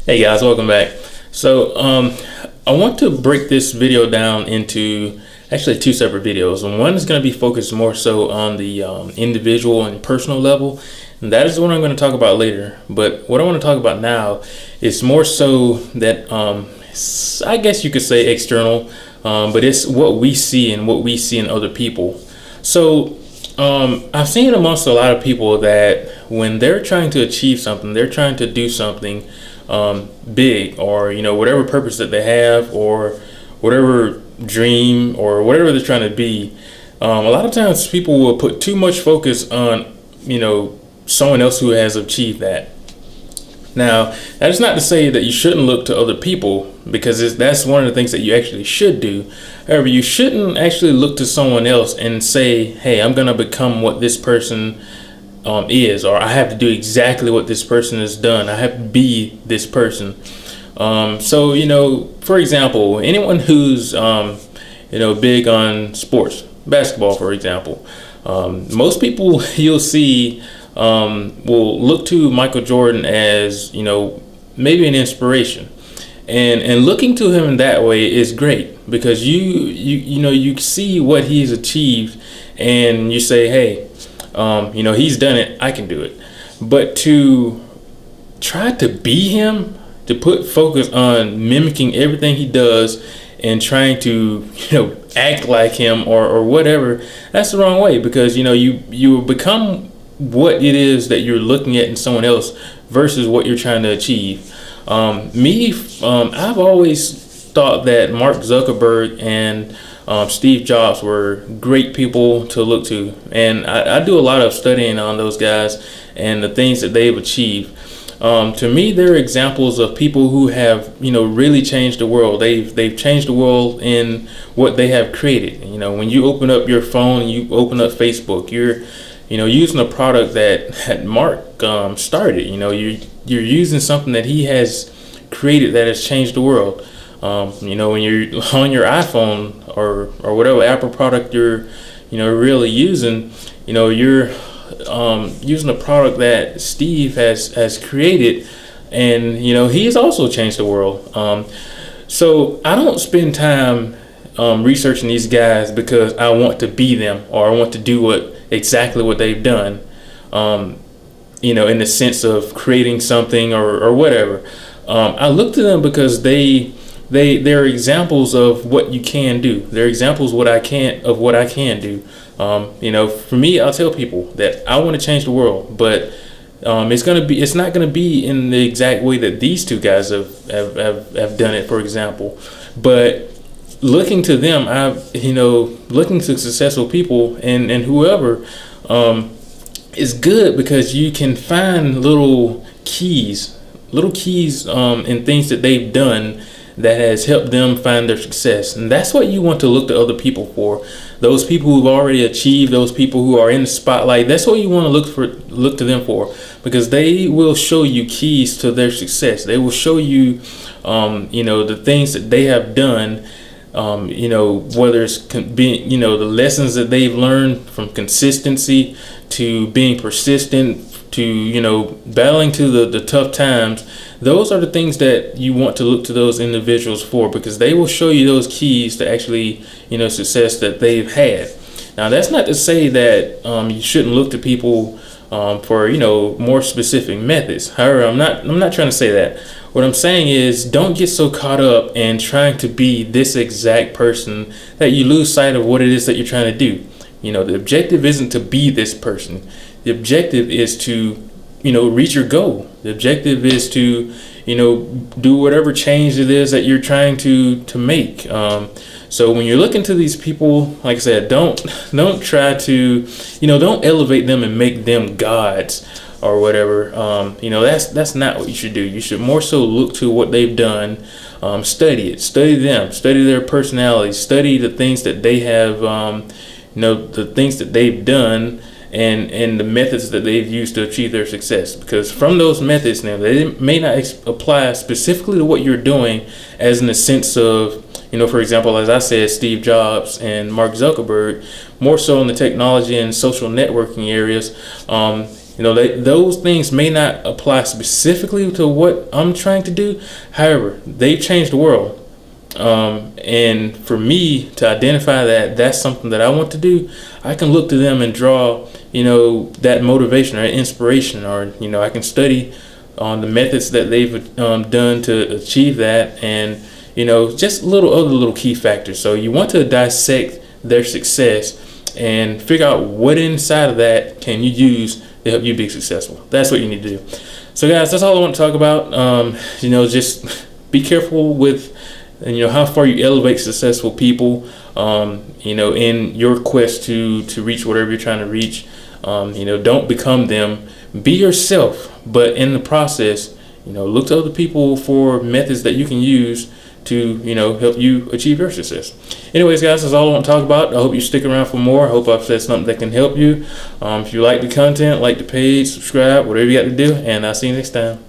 Hey guys, welcome back. So I want to break this video down into actually two separate videos. And one is going to be focused more so on the individual and personal level, and that is what I'm going to talk about later. But what I want to talk about now is more so that I guess you could say external, but it's what we see and what we see in other people. So I've seen amongst a lot of people that when they're trying to achieve something, they're trying to do something big, or whatever purpose that they have, or whatever dream or whatever they're trying to be, a lot of times people will put too much focus on someone else who has achieved that. Now, that is not to say that you shouldn't look to other people, because that's one of the things that you actually should do. However, you shouldn't actually look to someone else and say, hey, I'm gonna become what this person is, or I have to do exactly what this person has done. I have to be this person. So for example, anyone who's big on sports, basketball for example, most people you'll see will look to Michael Jordan as maybe an inspiration, and looking to him in that way is great, because you see what he's achieved and you say, hey, he's done it, I can do it. But to try to be him, to put focus on mimicking everything he does and trying to act like him or whatever, that's the wrong way, because you become what it is that you're looking at in someone else versus what you're trying to achieve. I've always thought that Mark Zuckerberg and Steve Jobs were great people to look to, and I do a lot of studying on those guys and the things that they've achieved. To me, they're examples of people who have really changed the world. They've changed the world in what they have created. When you open up your phone, you open up Facebook, you're using a product that Mark started. You're using something that he has created that has changed the world. When you're on your iPhone or whatever Apple product you're really using, you're using a product that Steve has created, and he's also changed the world. So I don't spend time researching these guys because I want to be them, or I want to do exactly what they've done, in the sense of creating something or whatever. I look to them because they're examples of what you can do. They're examples of what I can do. For me, I'll tell people that I want to change the world, but it's not gonna be in the exact way that these two guys have done it, for example. But looking to them, looking to successful people and whoever is good, because you can find little keys in things that they've done that has helped them find their success. And that's what you want to look to other people for. Those people who've already achieved, those people who are in the spotlight, that's what you want to look to them for, because they will show you keys to their success. They will show you the things that they have done, whether it's being, the lessons that they've learned, from consistency to being persistent to battling to the tough times. Those are the things that you want to look to those individuals for, because they will show you those keys to actually success that they've had. Now, that's not to say that you shouldn't look to people for more specific methods. However, I'm not trying to say that. What I'm saying is, don't get so caught up in trying to be this exact person that you lose sight of what it is that you're trying to do. The objective isn't to be this person. The objective is to reach your goal. The objective is to do whatever change it is that you're trying to make. So when you're looking to these people, like I said, don't try to don't elevate them and make them gods or whatever. That's not what you should do. You should more so look to what they've done, study them, study their personality, study the things that they have, the things that they've done, and the methods that they've used to achieve their success. Because from those methods, now they may not apply specifically to what you're doing, as in the sense of, for example, as I said, Steve Jobs and Mark Zuckerberg, more so in the technology and social networking areas. those things may not apply specifically to what I'm trying to do. However, they've changed the world. And for me to identify that that's something that I want to do, I can look to them and draw, that motivation or inspiration, or, I can study on the methods that they've done to achieve that, and, just other little key factors. So you want to dissect their success and figure out what inside of that can you use to help you be successful. That's what you need to do. So guys, that's all I want to talk about. Just be careful with, how far you elevate successful people, in your quest to reach whatever you're trying to reach. Don't become them. Be yourself, but in the process, look to other people for methods that you can use to, help you achieve your success. Anyways, guys, that's all I want to talk about. I hope you stick around for more. I hope I've said something that can help you. If you like the content, like the page, subscribe, whatever you got to do, and I'll see you next time.